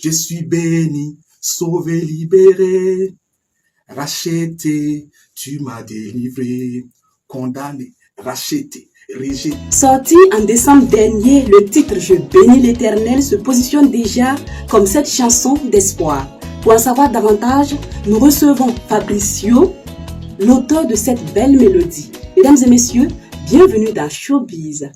Je suis béni, sauvé, libéré, racheté, tu m'as délivré, condamné, racheté, rejeté. Sorti en décembre dernier, le titre Je bénis l'Éternel se positionne déjà comme cette chanson d'espoir. Pour en savoir davantage, nous recevons Fabricio, l'auteur de cette belle mélodie. Mesdames et messieurs, bienvenue dans Showbiz.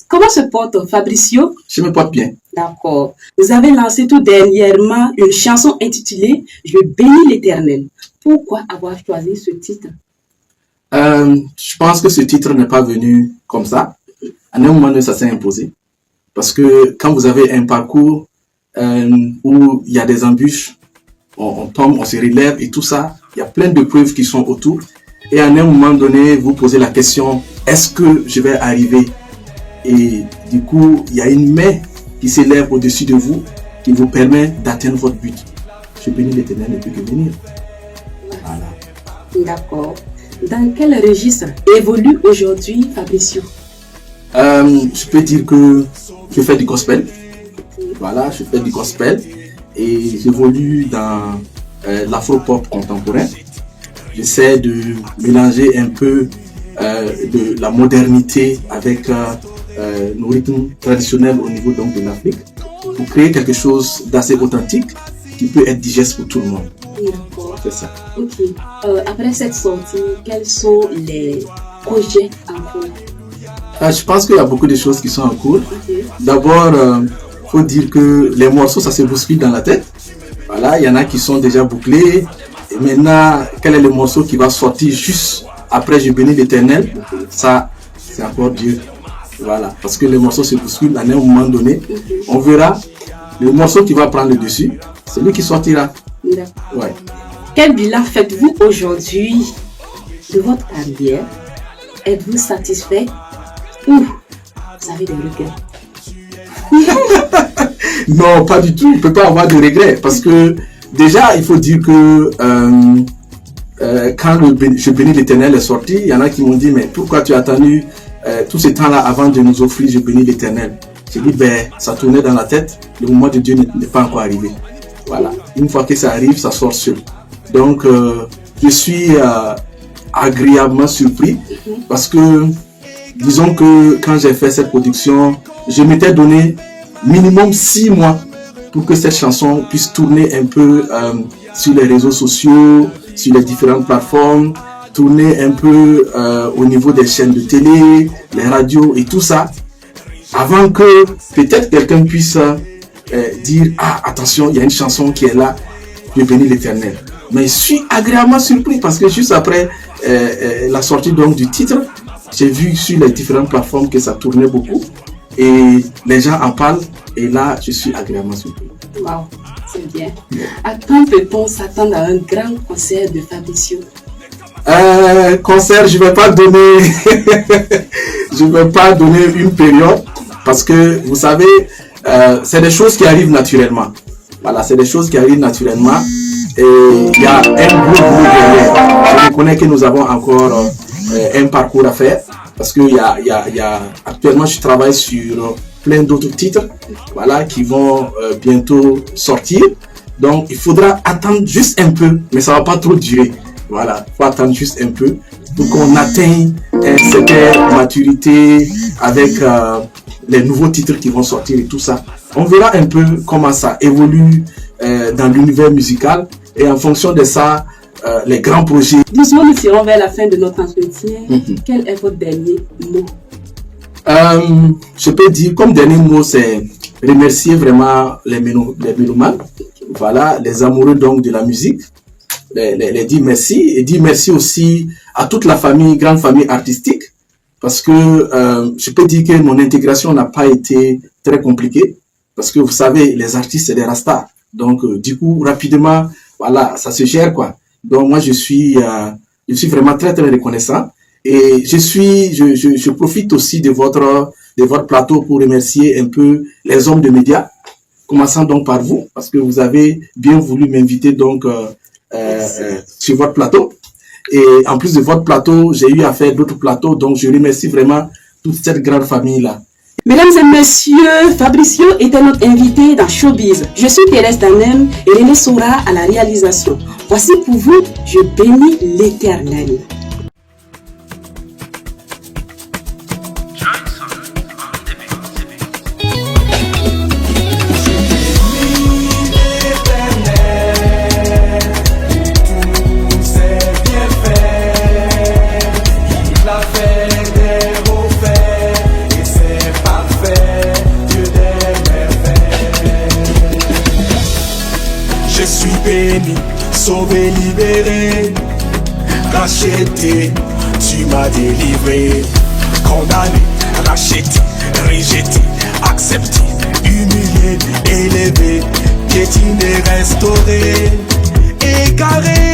Comment se porte Fabricio? Je me porte bien. D'accord. Vous avez lancé tout dernièrement une chanson intitulée Je bénis l'Éternel. Pourquoi avoir choisi ce titre? Je pense que ce titre n'est pas venu comme ça. À un moment donné, ça s'est imposé. Parce que quand vous avez un parcours où il y a des embûches, on tombe, on se relève et tout ça, il y a plein de preuves qui sont autour. Et à un moment donné, vous posez la question, est-ce que je vais arriver? Et du coup, il y a une main qui s'élève au-dessus de vous, qui vous permet d'atteindre votre but. Je bénis l'Éternel ne peut que venir. Voilà. D'accord. Dans quel registre évolue aujourd'hui Fabricio? Je peux dire que je fais du gospel. Voilà, je fais du gospel et j'évolue dans l'afro-pop contemporain. J'essaie de mélanger un peu de la modernité avec nos rythmes traditionnels au niveau donc de l'Afrique pour créer quelque chose d'assez authentique qui peut être digeste pour tout le monde. D'accord. C'est ça. Ok. Après cette sortie, quels sont les projets en cours? Je pense qu'il y a beaucoup de choses qui sont en cours. Okay. D'abord, faut dire que les morceaux, ça se bouscule dans la tête. Voilà, il y en a qui sont déjà bouclés. Et maintenant, quel est le morceau qui va sortir juste après Je bénis l'Éternel? Ça, c'est encore Dieu. Voilà, parce que les morceaux se bousculent à un moment donné. On verra le morceau qui va prendre le dessus, c'est lui qui sortira. Ouais. Quel bilan faites-vous aujourd'hui de votre carrière? Êtes-vous satisfait ou vous avez des regrets? Non, pas du tout. On ne peut pas avoir de regrets parce que déjà, il faut dire que quand Je bénis l'Éternel est sorti, il y en a qui m'ont dit, mais pourquoi tu as attendu tout ce temps-là avant de nous offrir Je bénis l'Éternel? J'ai dit, ça tournait dans la tête, le moment de Dieu n'est pas encore arrivé. Voilà. Une fois que ça arrive, ça sort seul. Donc, je suis agréablement surpris parce que, disons que quand j'ai fait cette production, je m'étais donné minimum 6 mois pour que cette chanson puisse tourner un peu sur les réseaux sociaux, sur les différentes plateformes, tourner un peu au niveau des chaînes de télé, les radios et tout ça, avant que peut-être quelqu'un puisse dire « Ah, attention, il y a une chanson qui est là, Je bénis l'Éternel ». Mais je suis agréablement surpris parce que juste après la sortie donc du titre, j'ai vu sur les différentes plateformes que ça tournait beaucoup et les gens en parlent et là, je suis agréablement surpris. Wow, c'est bien. À quand peut-on s'attendre à un grand concert de Fabricio? Concert, je vais pas donner une période parce que vous savez, c'est des choses qui arrivent naturellement. Voilà, c'est des choses qui arrivent naturellement et il y a un gros derrière. Je reconnais que nous avons encore un parcours à faire parce que actuellement je travaille sur plein d'autres titres, voilà, qui vont bientôt sortir. Donc il faudra attendre juste un peu, mais ça va pas trop durer. Voilà, il faut attendre juste un peu pour qu'on atteigne une certaine maturité avec les nouveaux titres qui vont sortir et tout ça. On verra un peu comment ça évolue dans l'univers musical et en fonction de ça, les grands projets. Doucement, nous tirons vers la fin de notre entretien. Quel est votre dernier mot? Je peux dire comme dernier mot, c'est remercier vraiment les mélomanes, voilà, les amoureux donc de la musique. Les dire merci et dire merci aussi à toute la famille, grande famille artistique parce que je peux dire que mon intégration n'a pas été très compliquée parce que vous savez, les artistes c'est des rastas donc du coup rapidement voilà, ça se gère quoi. Donc moi je suis vraiment très très reconnaissant et je profite aussi de votre plateau pour remercier un peu les hommes de médias commençant donc par vous, parce que vous avez bien voulu m'inviter donc sur votre plateau. Et en plus de votre plateau, j'ai eu à faire d'autres plateaux, donc je remercie vraiment toute cette grande famille-là. Mesdames et messieurs, Fabricio était notre invité dans Showbiz. Je suis Thérèse Danem et René Sora à la réalisation. Voici pour vous, je bénis l'Éternel. Sauvé, libéré, racheté, tu m'as délivré. Condamné, racheté, rejeté, accepté, humilié, élevé, piétiné, restauré, égaré.